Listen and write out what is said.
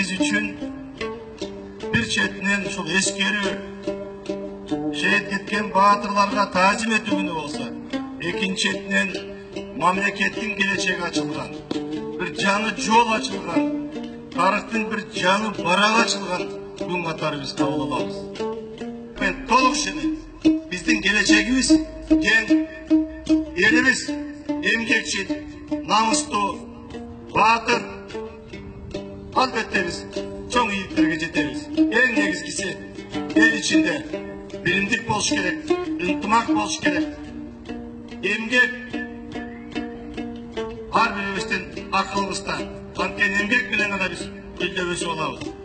биз үчүн бир четинен ушул эскерүү шейит кеткен баатырларга таазим этүү күнү болсо, экинчи четинен мамлекеттин келечеги ачылган, бир жаңы жол ачылган, тарыхтын бир жаңы барагы ачылган күн катары биз кабыл алабыз. Мен толук ишенем, биздин келечегибиз кең, элибиз эмгекчил, намыстуу, баатыр. Албетте биз чоң ийгиликтерге жетебиз. Эң негизгиси эл ичинде биримдик болуш керек, ынтымак болуш керек. Эмгек ар бирибиздин акылыбызда. Анткени эмгек менен гана биз гүлдөп өсүп алабыз.